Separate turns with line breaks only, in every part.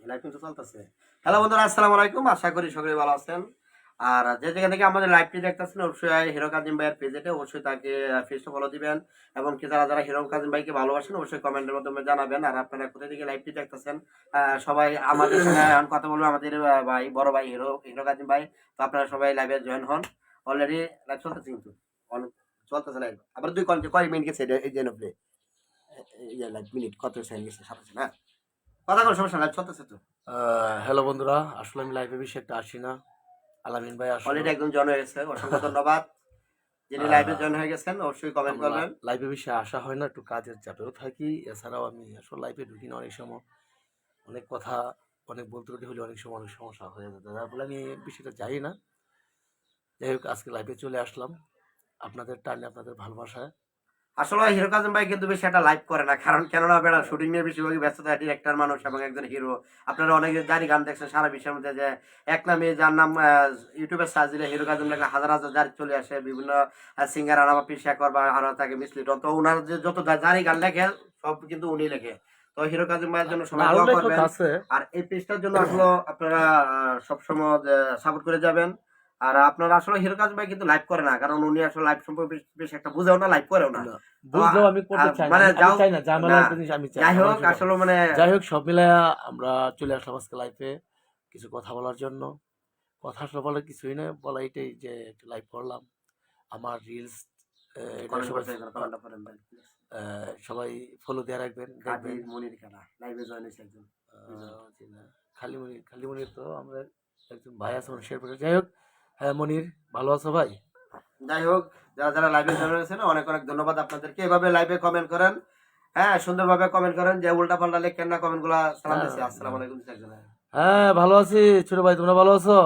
Live কিন্তু চলতেছে। Hello বন্ধুরা, আসসালামু আলাইকুম। আশা করি সকলে ভালো আছেন। আর যে যেখান থেকে আমাদের লাইভটি দেখতেছেন অবশ্যই হিরো কাজিম ভাইয়ের পেজেতে অবশ্যই তাকে পেজটা ফলো দিবেন এবং কি যারা হিরো কাজিম ভাইকে ভালোবাসেন অবশ্যই কমেন্টের মাধ্যমে জানাবেন। আর আপনারা কোথা থেকে লাইভটি দেখতেছেন সবাই আমাদের সঙ্গে এখন কথা বলবো আমাদের ভাই বড় ভাই হিরো হিরো কাজিম ভাই। তো আপনারা সবাই লাইভে জয়েন হন। অলরেডি লাইভ চলতেছে কিন্তু চলতেছে লাইভ। আবার কয় মিনিট গেছে এই যে এই যে লাইভ মিনিট কত সেকেন্ড গেছে 27 না। কথা কোনো সমস্যা লাইভ চলতেছে তো।
হ্যালো বন্ধুরা, আসলে আমি লাইভে বেশি একটা আসি না। আলামিন ভাই আসলে
অলরেডি একদম জয়েন হয়ে গেছে, অসংখ্য ধন্যবাদ। যিনি লাইভে জয়েন হয়ে গেছেন অবশ্যই কমেন্ট করবেন।
লাইভে বেশি আসা হয় না, একটু কাজের চাপেও থাকি। এছাড়াও আমি আসলে লাইভে ঢুকি না অনেক সময়। অনেক কথা অনেক বলতে হলে অনেক সময় অনেক সমস্যা হয়ে যেত, যার ফলে আমি বেশিটা যাই না। যাই হোক, আজকে লাইভে চলে আসলাম আপনাদের টানে, আপনাদের ভালোবাসায়।
আসলে হিরো কাজিম ভাই কিন্তু বেশি একটা লাইভ করে না, কারণ কেননা বেড়া শুটিং নিয়ে বেশিরভাগই ব্যস্ত থাকে। ডিরেক্টর মানুষ এবং একজন হিরো। আপনারা অনেকে জারি গান দেখছেন সারা বিশ্বের মধ্যে, যে এক নামে যার নাম ইউটিউবে সার্চ দিলে হিরো কাজিম লেখা হাজার হাজার জারি চলে আসে। বিভিন্ন সিঙ্গার আনামা পিসা বা আরো থাকে মিসলিটন। তো ওনার যে যত জারি গান লেখে সব কিন্তু উনি লেখে। তো হিরো কাজিম ভাইয়ের জন্য সবাই
আরো
দোয়া
লেখক
করবেন।
আছে।
আর এই পেজটার জন্য আসলে আপনারা সবসময় সাপোর্ট করে যাবেন। আর আপনারা আসলে হিরো কাজিম ভাই কিন্তু লাইভ করে না, কারণ উনি আসলে লাইভ সম্পর্কে বেশি একটা বুঝেও না, লাইভ করেও না।
বুঝলেও আমি করতে চাই না,
মানে
আমি চাই না ঝামেলা একটা জিনিস, আমি চাই
যাই
না।
হোক আসলে মানে
যাই হোক, সব মিলায়া আমরা চলে আসলাম আজকে লাইভে কিছু কথা বলার জন্য। কথা আসলে বলার কিছুই না, বলা এটাই যে একটু লাইভ করলাম। আমার রিলস সবাই ফলো দিয়ে রাখবেন, দেখবেন।
মনির খানা লাইভে জয়েন হয়েছে একজন।
খালি মনির তো আমরা একজন ভাই আছে শেয়ার। যাই হোক, হ্যাঁ মনির, ভালো আছো ভাই?
যাই হোক, যারা যারা লাইভে জয়েন হয়েছেন অনেক অনেক ধন্যবাদ আপনাদেরকে। এভাবে লাইভে কমেন্ট করেন, হ্যাঁ সুন্দরভাবে কমেন্ট করেন, যে উল্টা পাল্টা লেখেন না। কমেন্ট গুলা সালাম দিচ্ছি, আসসালামু আলাইকুম দিচ্ছি একজন।
হ্যাঁ ভালো আছি ছোট ভাই, তোমরা ভালো আছো?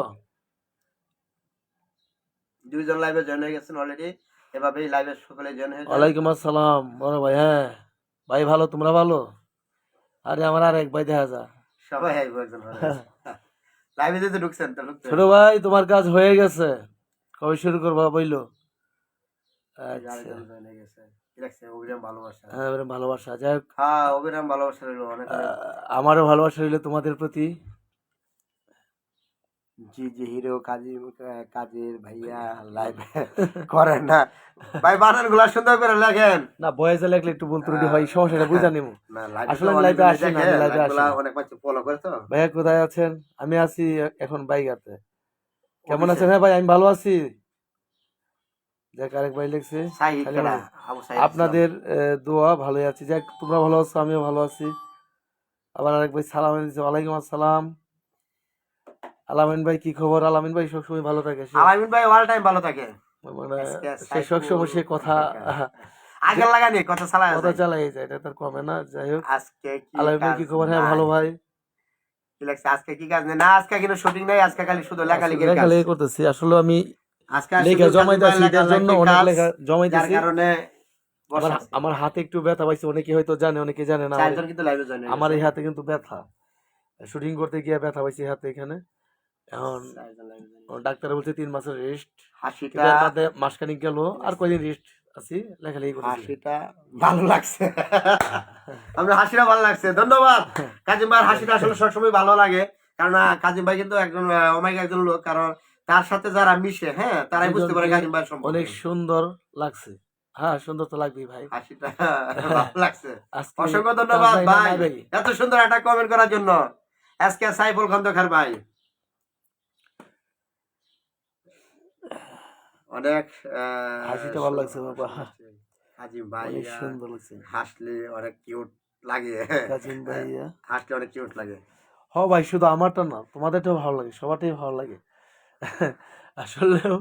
দুইজন লাইভে জয়েন হয়ে গেছেন অলরেডি। এভাবেই লাইভে সকলে জয়েন হয়ে যান।
ওয়ালাইকুম আসসালাম বড় ভাই। হ্যাঁ ভাই ভালো, তোমরা ভালো? আরে আমার আর এক ভাই দেখা যা,
সবাই একজন লাইভে যেতে ঢুকছেন তো ঢুকতে।
ছোট ভাই তোমার কাজ হয়ে গেছে, কবে শুরু করবা বইলো? আচ্ছা
ভালোবাসা।
হ্যাঁ, ভালোবাসা। যাই হোক,
হ্যাঁ অবিরাম ভালোবাসা রইলো অনেক অনেক।
আমারও ভালোবাসা রইলো তোমাদের প্রতি।
জি জি হিরো কাজের ভাইয়া লাইভ করেন না ভাই, বানান গুলা সুন্দর করে লেখেন।
না বয়েজে লেখলে একটু বলতে ত্রুটি হয়, সমস্যাটা বুঝা নিমু। আসলে আমি লাইভে আসি না, আমি লাইভে আসি না।
অনেক বাচ্চা ফলো করে তো।
ভাইয়া কোথায় আছেন? আমি আছি এখন বাইগাতে। কেমন আছেন? হ্যাঁ ভাই আমি ভালো আছি। যাক, আরেক ভাই লিখছে আপনাদের দোয়া, ভালোই আছি। যাক, তোমরা ভালো আছো, আমিও ভালো আছি। আবার আরেক ভাই সালাম দিচ্ছে, ওয়ালাইকুম আসসালাম। আলামিন ভাই কি খবর? আলামিন ভাই সবসময় ভালো থাকে।
আলামিন ভাই অল টাইম ভালো থাকে,
মানে সে সবসময় সে কথা
আগের লাগানি কথা
চালাই যায়, এটা তার কমে না। যাই হোক,
আজকে
আলামিন ভাই কি খবর? হ্যাঁ ভালো ভাই।
কি লাগছে আজকে কি কাজ না? আজকে কিন্তু শুটিং নাই, আজকে খালি শুধু লেখালেখির কাজ।
লেখালেখি করতেছি আসলে আমি,
আজকে
লেখা জমাইতেছি, এর জন্য অনেক লেখা জমাইতেছি।
কারণে
আমার হাতে একটু ব্যথা পাইছে, অনেকে হয়তো জানে অনেকে জানে না। আমার এই হাতে কিন্তু ব্যথা, শুটিং করতে গিয়ে ব্যথা পাইছি হাতে এখানে। এখন ডাক্তার বলছে 3 মাসের রেস্ট।
হাসিটা
মাসখানিক গেল, আর কয়দিন রেস্ট আছি, লেখালেখি করছি।
হাসিটা ভালো লাগছে, আমরা হাসিটা ভালো লাগছে। ধন্যবাদ কাজিম ভাইয়ের হাসিটা আসলে সবসময় ভালো লাগে, কারণ কাজিম ভাই কিন্তু একজন অমায়িক একজন লোক, কারণ তার সাথে যারা মিশে হ্যাঁ তারাই বুঝতে পারে কাজিম ভাইয়ের সম্পর্কে।
অনেক সুন্দর লাগছে। হ্যাঁ সুন্দর তো লাগবেই ভাই,
হাসিটা ভালো লাগছে। অসংখ্য ধন্যবাদ ভাই এত সুন্দর একটা কমেন্ট করার জন্য। আজকে সাইফুল খন্দকার ভাই অনেক
হাসিটা ভালো লাগছে বাবা।
কাজিম ভাই
সুন্দর লাগছে,
হাসলে অনেক কিউট লাগে।
কাজিম ভাইয়া
হাসলে অনেক কিউট লাগে।
হ ভাই, শুধু আমারটা না, তোমাদেরটাও ভালো লাগে, সবারটাই ভালো লাগে আসলেও।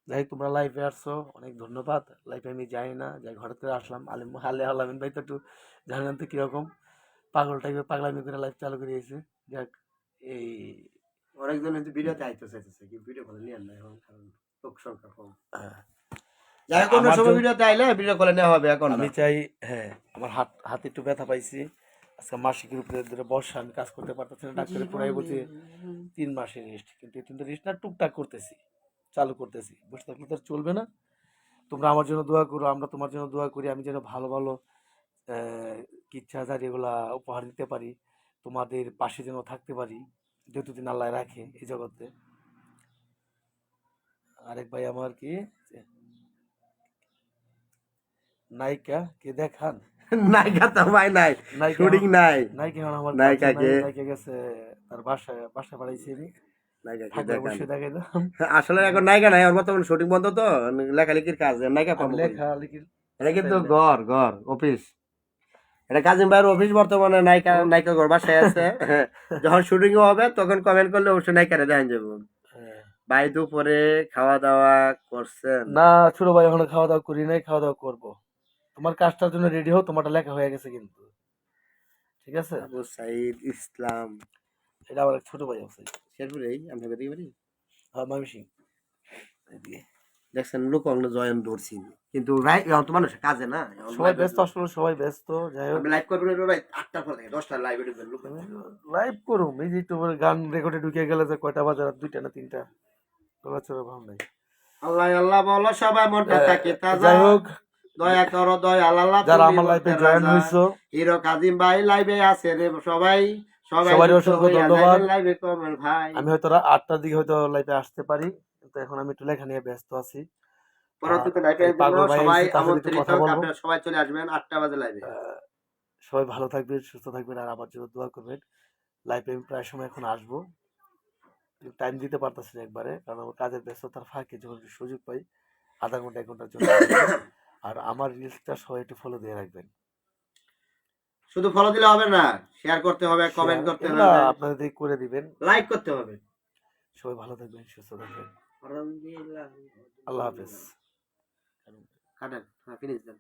যাই, তোমরা লাইভে আসছো, অনেক ধন্যবাদ। লাইভে আমি যাই না, যাই ঘর থেকে আসলাম। আলামিন ভাই তো একটু জানেন তো কিরকম পাগল টাইপের, পাগলামি করে লাইভ চালু করে দিয়েছে। যাক, এই
অনেকজন ভিডিওতে আইতে চাইতেছে, কি ভিডিও করে নিয়ে না এখন, কারণ লোক সংখ্যা কম। যাই হোক, অন্য সময় ভিডিওতে আইলে ভিডিও করে নেওয়া হবে। এখন
আমি চাই, হ্যাঁ আমার হাতে একটু ব্যথা পাইছি আজকে, মাসিকের উপরে ধরে বর্ষা, আমি কাজ করতে পারতেছি না। ডাক্তারের পুরাই বলছে 3 মাসের রেস্ট, কিন্তু রেস্ট না, টুকটাক করতেছি, চালু করতেছি। বসে থাকলে তো চলবে না। তোমরা আমার জন্য দোয়া করো, আমরা তোমার জন্য দোয়া করি। আমি যেন ভালো ভালো ইচ্ছা যায় এগুলা উপহার দিতে পারি, তোমাদের পাশে যেন থাকতে পারি যতদিন আল্লাহ রাখে এই জগতে। আরেক ভাই আমার কি নায়িকা কে দেখান?
নায়িকা তো ভাই নাই,
নায়িকা
শুটিং নাই।
নায়িকা এখন আমার
নায়িকা
কাছে নাই,
কে?
নায়িকা গেছে তার বাসায় বাড়াইছি আমি,
নায়িকা কে
থাকলে
দেখান?
অবশ্যই দেখাই দাম।
আসলে এখন নায়িকা নাই, ওর বর্তমান শুটিং বন্ধ তো, লেখালেখির কাজ, নায়িকা
আমি
পাবো কই?
লেখালেখির
এটা কিন্তু ঘর অফিস, এটা কাজিম ভাইয়ের অফিস বর্তমানে, নায়িকা নায়িকা ঘর বাসায় আছে। যখন শুটিং হবে তখন কমেন্ট করলে অবশ্যই নায়িকারে দেখেন যাবো।
হ্যাঁ।
ভাই দুপুরে খাওয়া দাওয়া করছেন?
না ছোট ভাই এখনো খাওয়া দাওয়া করি নাই, খাওয়া দাওয়া করবো। তোমার কাজটার জন্য রেডি হও, তোমারটা লেখা হয়ে গেছে কিন্তু, ঠিক আছে?
আবু সাইদ ইসলাম,
এটা আমার এক ছোট ভাই আছে।
শেরপুরেই আমরা দেখতে পারি।
ময়মনসিং এদিকে।
দেখছেন লোক আমরা জয়েন ধরছি, কিন্তু এখন তো মানুষ কাজে না, এখন
সবাই
live
ব্যস্ত,
এ-
আসলে সবাই ব্যস্ত। যাই হোক
আমি লাইভ করবো না ভাই, 8টার পর থেকে 10টা লাইভ ঢুকবেন লোক।
লাইভ করুম, এই যে একটু গান রেকর্ডে ঢুকে গেলে যে কয়টা বাজে, রাত 2টা না 3টা, চলাচল ভাব নাই।
আল্লাহ আল্লাহ বলো সবাই, মনটা থাকে তাজা।
যাই হোক,
দয়া করো দয়াল আল্লাহ,
যারা
তুমি
আমার লাইফে
বলতে
জয়েন
রাজা।
হইছো
হিরো কাজিম ভাই লাইভে আছে রে সবাই, সবাই
সবারই
যুক্ত
অসংখ্য
হইয়া
ধন্যবাদ।
যাইবেন লাইভে কমেন্ট ভাই।
আমি হয়তো 8টার দিকে হয়তো লাইভে আসতে পারি, কিন্তু এখন আমি একটু লেখা নিয়ে ব্যস্ত আছি।
পরবর্তীতে
আর
লাইভের
এই
জন্য
পাগল ভাই
সবাই
এসেছে, তার সাথে একটু
আমন্ত্রিত,
কথা বলবো।
আপনারা সবাই চলে আসবেন 8টা বাজে লাইভে।
সবাই ভালো থাকবেন, সুস্থ থাকবেন, আর আমার জন্য দোয়া করবেন। লাইভে আমি প্রায় সময় এখন আসবো, টাইম দিতে পারতেছি না একবারে, কারণ আমার কাজের ব্যস্ততার ফাঁকে যখন একটু সুযোগ পাই আধা ঘন্টা 1 ঘন্টার জন্য আসবো। আর আমার রিলসটা সবাই একটু ফলো দিয়ে রাখবেন।
শুধু ফলো দিলে হবে না, শেয়ার করতে হবে, কমেন্ট করতে
এগুলা
হবে,
আপনাদের দিয়ে করে দিবেন।
লাইক করতে হবে।
সবাই ভালো থাকবেন, সুস্থ থাকবেন। আল্লাহ হাফেজ।
কাটেন, হ্যাঁ ফিনিশ দেন।